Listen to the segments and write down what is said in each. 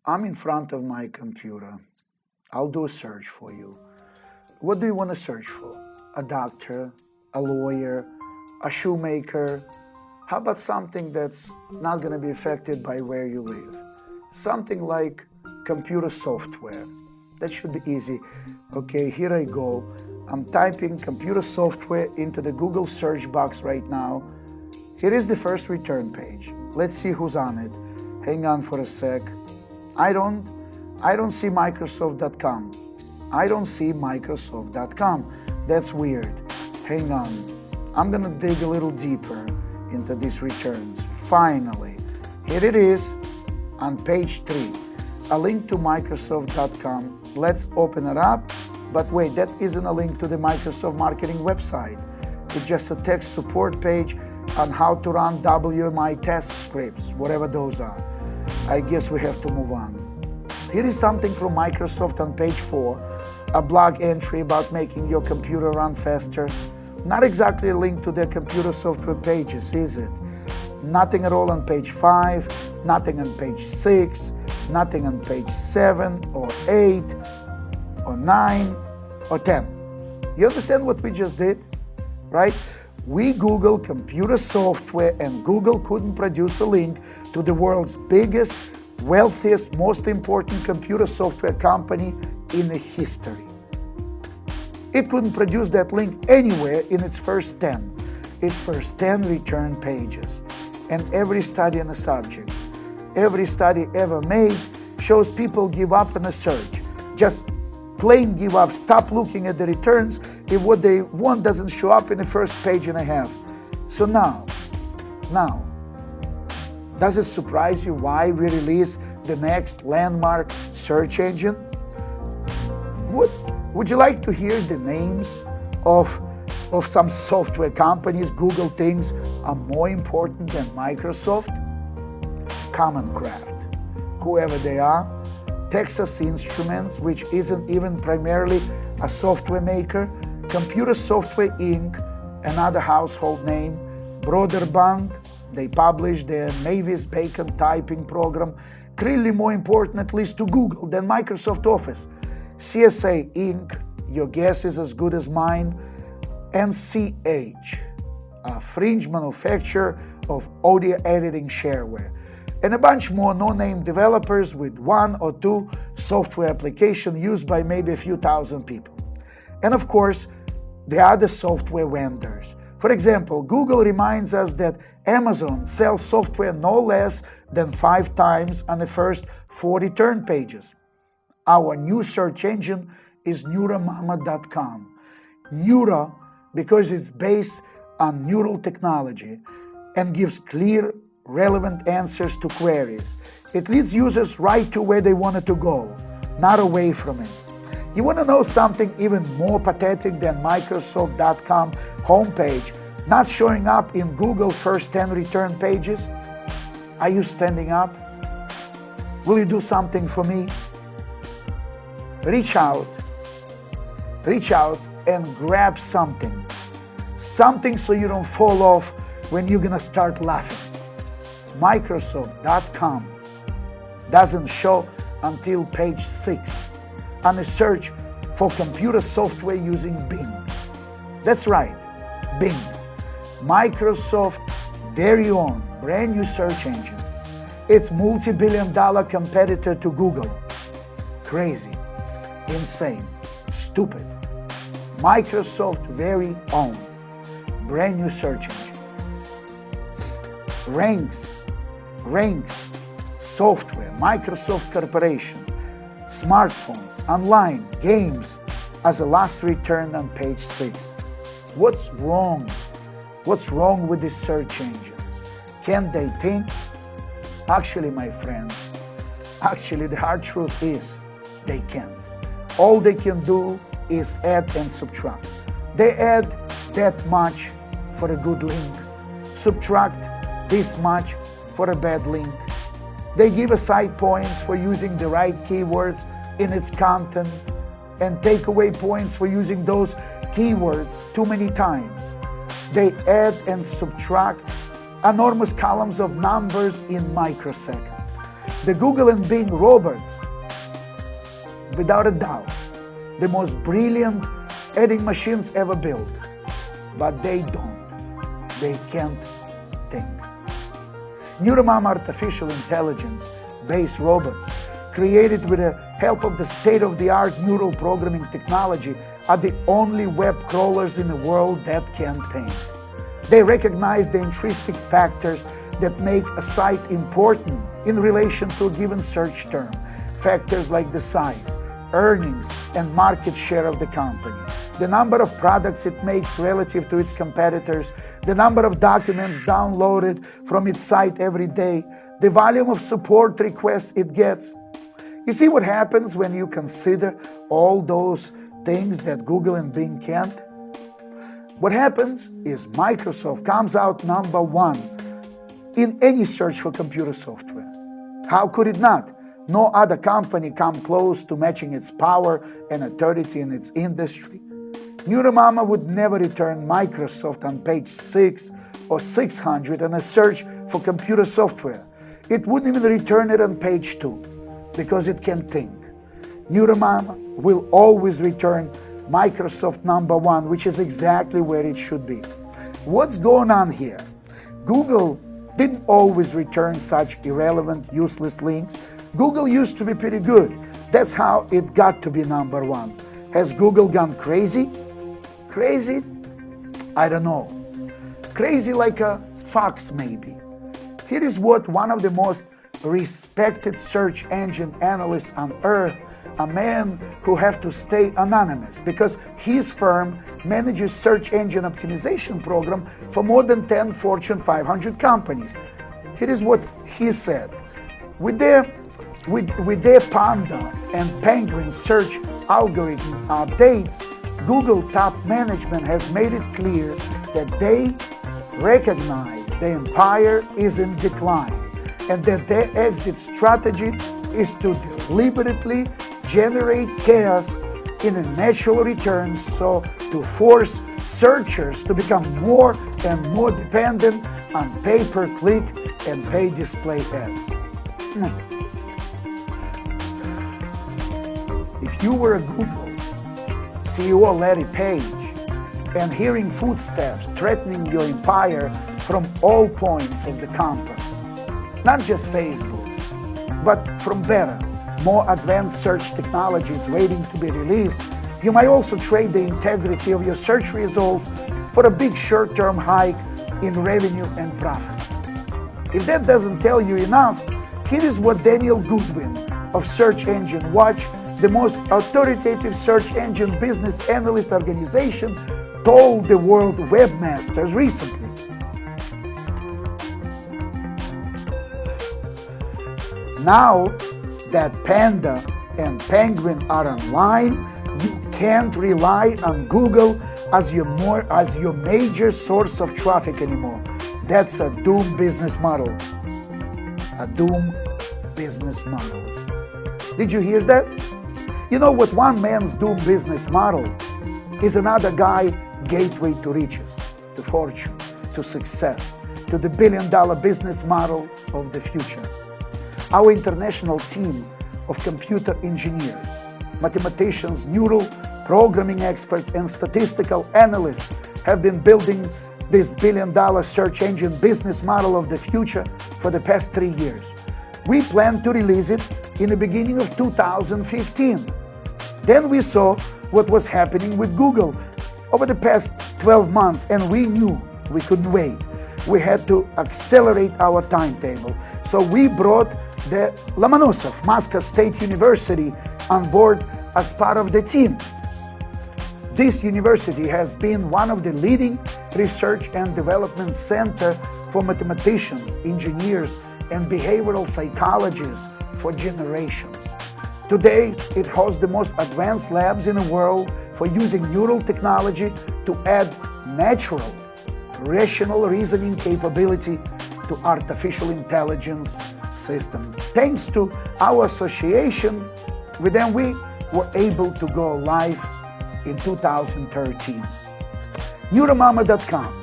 I'm in front of my computer. I'll do a search for you. What do you want to search for? A doctor, a lawyer, a shoemaker? How about something that's not going to be affected by where you live? Something like computer software. That should be easy. Okay, here I go. I'm typing computer software into the Google search box right now. Here is the first return page. Let's see who's on it. Hang on for a sec. I don't see Microsoft.com. I don't see Microsoft.com. That's weird. Hang on. I'm gonna dig a little deeper into these returns. Finally, here it is on page 3. A link to Microsoft.com. Let's open it up. But wait, that isn't a link to the Microsoft marketing website. It's just a text support page on how to run WMI task scripts, whatever those are. I guess we have to move on. Here is something from Microsoft on page 4, a blog entry about making your computer run faster. Not exactly a link to their computer software pages, is it? Nothing at all on page 5, nothing on page 6, nothing on page 7 or 8 or 9 or 10. You understand what we just did, right? We Googled computer software and Google couldn't produce a link to the world's biggest, wealthiest, most important computer software company in the history. It couldn't produce that link anywhere in its first 10 return pages. And every study on the subject, every study ever made shows people give up in a search. Just plain give up, stop looking at the returns if what they want doesn't show up in the first page and a half. So now, does it surprise you why we release the next landmark search engine? Would you like to hear the names of some software companies Google thinks are more important than Microsoft? Common Craft, whoever they are, Texas Instruments, which isn't even primarily a software maker, Computer Software Inc., another household name, Broderbund, they publish their Mavis Bacon typing program, clearly more important at least to Google than Microsoft Office, CSA Inc., your guess is as good as mine, and CH, a fringe manufacturer of audio editing shareware, and a bunch more no-name developers with 1 or 2 software applications used by maybe a few thousand people. And of course, the other software vendors. For example, Google reminds us that Amazon sells software no less than 5 times on the first 4 return pages. Our new search engine is Neuramama.com. Neura because it's based on neural technology and gives clear, relevant answers to queries. It leads users right to where they wanted to go, not away from it. You want to know something even more pathetic than Microsoft.com homepage not showing up in Google first 10 return pages? Are you standing up? Will you do something for me? Reach out and grab something so you don't fall off when you're gonna start laughing. Microsoft.com doesn't show until page 6 on a search for computer software using Bing. That's right, Bing, Microsoft's very own brand new search engine. It's multi-billion-dollar competitor to Google. Crazy, insane, stupid. Microsoft's very own brand new search engine. Ranks, software, Microsoft Corporation, smartphones, online, games as a last return on page 6. What's wrong? What's wrong with these search engines? Can't they think? Actually, my friends, the hard truth is they can't. All they can do is add and subtract. They add that much for a good link, subtract this much for a bad link. They give a site points for using the right keywords in its content and take away points for using those keywords too many times. They add and subtract enormous columns of numbers in microseconds. The Google and Bing robots, without a doubt, the most brilliant adding machines ever built. But they don't. They can't think. Neuromama artificial intelligence-based robots, created with the help of the state-of-the-art neural programming technology, are the only web crawlers in the world that can think. They recognize the intrinsic factors that make a site important in relation to a given search term, factors like the size, earnings, and market share of the company, the number of products it makes relative to its competitors, the number of documents downloaded from its site every day, the volume of support requests it gets. You see what happens when you consider all those things that Google and Bing can't? What happens is Microsoft comes out number one in any search for computer software. How could it not? No other company come close to matching its power and authority in its industry. Neuromama would never return Microsoft on page 6 or 600 in a search for computer software. It wouldn't even return it on page 2 because it can think. Neuromama will always return Microsoft number one, which is exactly where it should be. What's going on here? Google didn't always return such irrelevant, useless links. Google used to be pretty good. That's how it got to be number one. Has Google gone crazy? Crazy? I don't know. Crazy like a fox, maybe. Here is what one of the most respected search engine analysts on earth, a man who have to stay anonymous because his firm manages search engine optimization program for more than 10 Fortune 500 companies. Here is what he said. With their Panda and Penguin search algorithm updates, Google top management has made it clear that they recognize the empire is in decline and that their exit strategy is to deliberately generate chaos in a natural return, so to force searchers to become more and more dependent on pay-per-click and pay-display ads. If you were a Google CEO Larry Page and hearing footsteps threatening your empire from all points of the compass, not just Facebook, but from better, more advanced search technologies waiting to be released, you might also trade the integrity of your search results for a big short-term hike in revenue and profits. If that doesn't tell you enough, here is what Daniel Goodwin of Search Engine Watch, the most authoritative search engine business analyst organization, told the world webmasters recently. Now that Panda and Penguin are online, you can't rely on Google as your major source of traffic anymore. That's a doomed business model. A doomed business model. Did you hear that? You know what one man's doomed business model is another guy's gateway to riches, to fortune, to success, to the billion-dollar business model of the future. Our international team of computer engineers, mathematicians, neural programming experts, and statistical analysts have been building this billion-dollar search engine business model of the future for the past 3 years. We plan to release it in the beginning of 2015. Then we saw what was happening with Google over the past 12 months, and we knew we couldn't wait. We had to accelerate our timetable. So we brought the Lomonosov Moscow State University on board as part of the team. This university has been one of the leading research and development center for mathematicians, engineers, and behavioral psychologists for generations. Today, it hosts the most advanced labs in the world for using neural technology to add natural, rational reasoning capability to artificial intelligence system. Thanks to our association with them, we were able to go live in 2013. Neuromama.com.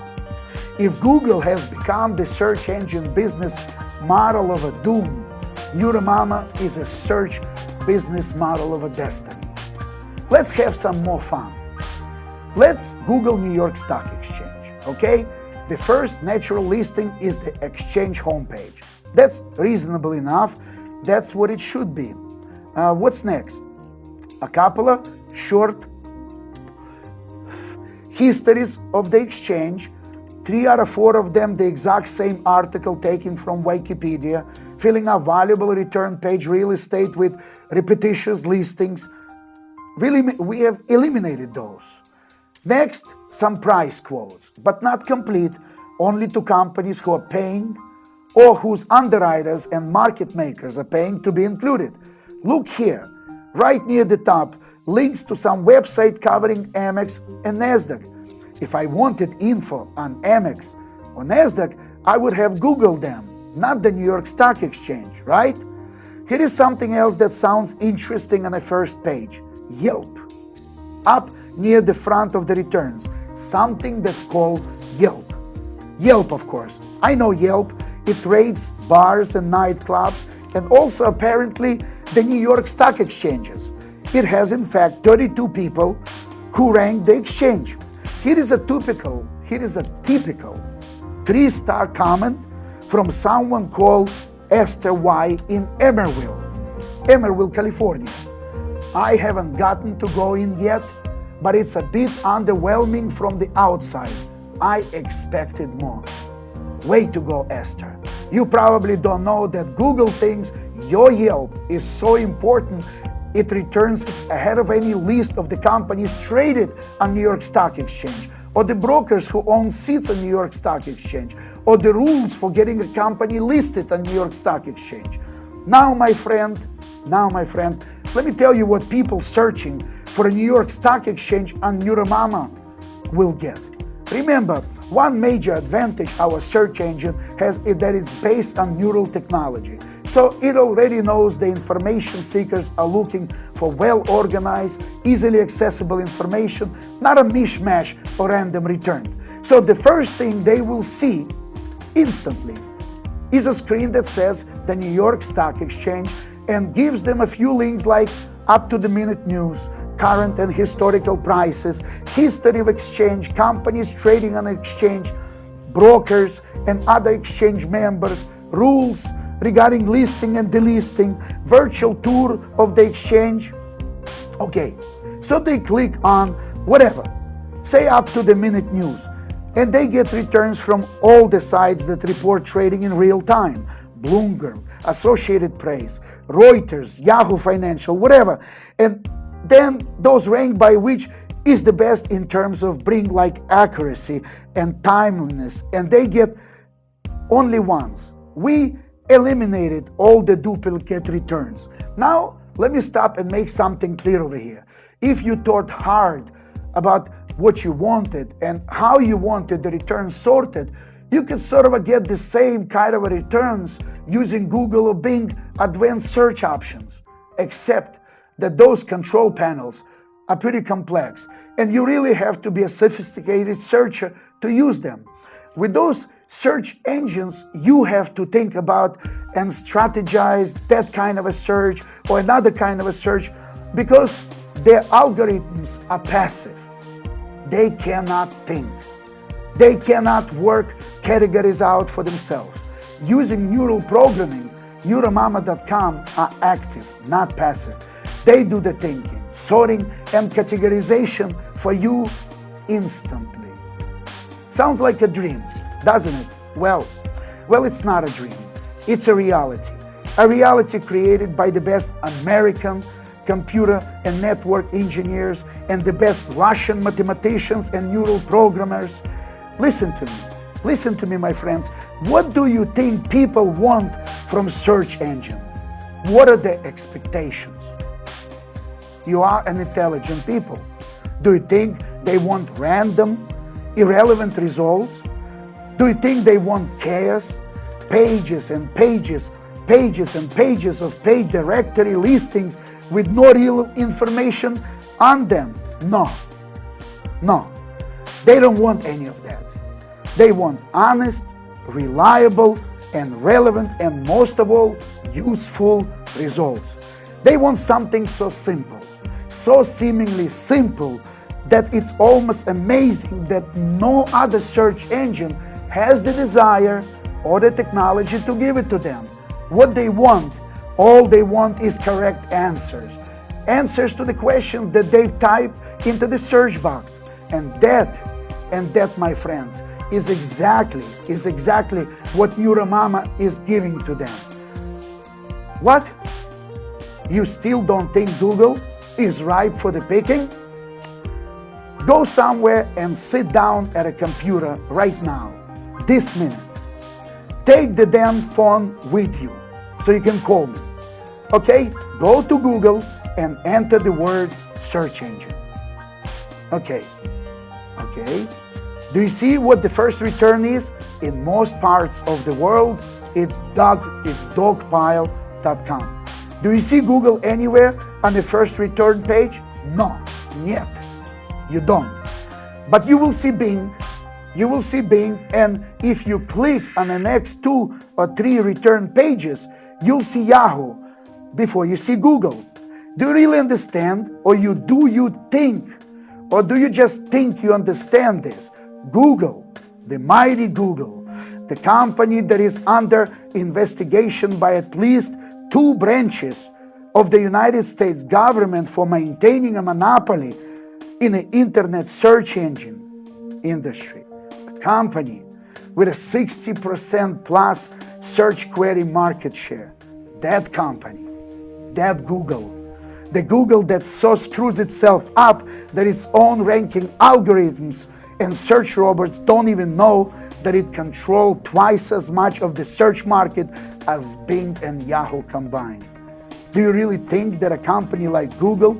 If Google has become the search engine business model of a doom, Neuromama is a search business model of a destiny. Let's have some more fun. Let's Google New York Stock Exchange, okay? The first natural listing is the exchange homepage. That's reasonable enough. That's what it should be. What's next? A couple of short histories of the exchange, 3 out of 4 of them the exact same article taken from Wikipedia, filling a valuable return page, real estate with repetitious listings. Really, we have eliminated those. Next, some price quotes, but not complete, only to companies who are paying or whose underwriters and market makers are paying to be included. Look here, right near the top, links to some website covering Amex and NASDAQ. If I wanted info on Amex or NASDAQ, I would have Googled them, not the New York Stock Exchange, right? Here is something else that sounds interesting on the first page. Yelp. Up near the front of the returns, something that's called Yelp. Yelp, of course. I know Yelp. It rates bars and nightclubs and also apparently the New York Stock Exchanges. It has in fact 32 people who rank the exchange. Here is a typical 3-star comment from someone called Esther Y in Emerville, California. I haven't gotten to go in yet, but it's a bit underwhelming from the outside. I expected more. Way to go, Esther. You probably don't know that Google thinks your Yelp is so important it returns it ahead of any list of the companies traded on New York Stock Exchange, or the brokers who own seats on New York Stock Exchange, or the rules for getting a company listed on New York Stock Exchange. Now, my friend, let me tell you what people searching for a New York Stock Exchange on Neuromama will get. Remember, one major advantage our search engine has is that it's based on neural technology. So it already knows the information seekers are looking for well-organized, easily accessible information, not a mishmash or random return. So the first thing they will see instantly is a screen that says the New York Stock Exchange and gives them a few links like up-to-the-minute news, current and historical prices, history of exchange, companies trading on exchange, brokers and other exchange members, rules regarding listing and delisting, virtual tour of the exchange. Okay, so they click on whatever, say up-to-the-minute news, and they get returns from all the sites that report trading in real time. Bloomberg, Associated Press, Reuters, Yahoo Financial, whatever. And then those rank by which is the best in terms of bring like accuracy and timeliness, and they get only ones. We eliminated all the duplicate returns. Now, let me stop and make something clear over here. If you thought hard about what you wanted and how you wanted the returns sorted, you could sort of get the same kind of returns using Google or Bing advanced search options, except that those control panels are pretty complex and you really have to be a sophisticated searcher to use them. With those search engines, you have to think about and strategize that kind of a search or another kind of a search because their algorithms are passive. They cannot think. They cannot work categories out for themselves. Using neural programming, Neuromama.com are active, not passive. They do the thinking, sorting, and categorization for you instantly. Sounds like a dream, doesn't it? Well, it's not a dream. It's a reality. A reality created by the best American computer and network engineers and the best Russian mathematicians and neural programmers. Listen to me, my friends. What do you think people want from search engine? What are their expectations? You are an intelligent people. Do you think they want random, irrelevant results? Do you think they want chaos? Pages and pages and pages of paid directory listings with no real information on them? No. They don't want any of that. They want honest, reliable, and relevant, and most of all, useful results. They want something so simple, so seemingly simple, that it's almost amazing that no other search engine has the desire or the technology to give it to them. What they want, all they want is correct answers. Answers to the questions that they've typed into the search box. And that, my friends, is exactly what NeuroMama is giving to them. What? You still don't think Google is ripe for the picking? Go somewhere and sit down at a computer right now, this minute. Take the damn phone with you so you can call me. Okay? Go to Google and enter the words search engine. Okay. Do you see what the first return is? In most parts of the world, it's dogpile.com. Do you see Google anywhere on the first return page? No, yet. You don't. But you will see Bing. And if you click on the next 2 or 3 return pages, you'll see Yahoo before you see Google. Do you really understand? Or do you think? Or do you just think you understand this? Google, the mighty Google, the company that is under investigation by at least 2 branches of the United States government for maintaining a monopoly in the internet search engine industry. A company with a 60% plus search query market share. That company, that Google, the Google that so screws itself up that its own ranking algorithms and search robots don't even know that it controls twice as much of the search market as Bing and Yahoo combined. Do you really think that a company like Google,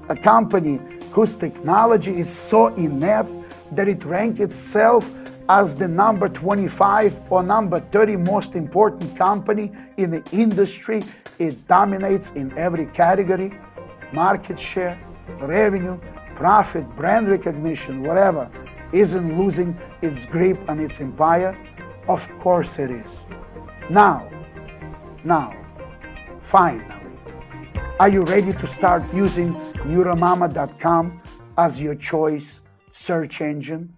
a company whose technology is so inept that it ranks itself as the number 25 or number 30 most important company in the industry, it dominates in every category, market share, revenue, profit, brand recognition, whatever, isn't losing its grip on its empire? Of course it is. Now, finally, are you ready to start using NeuroMama.com as your choice search engine?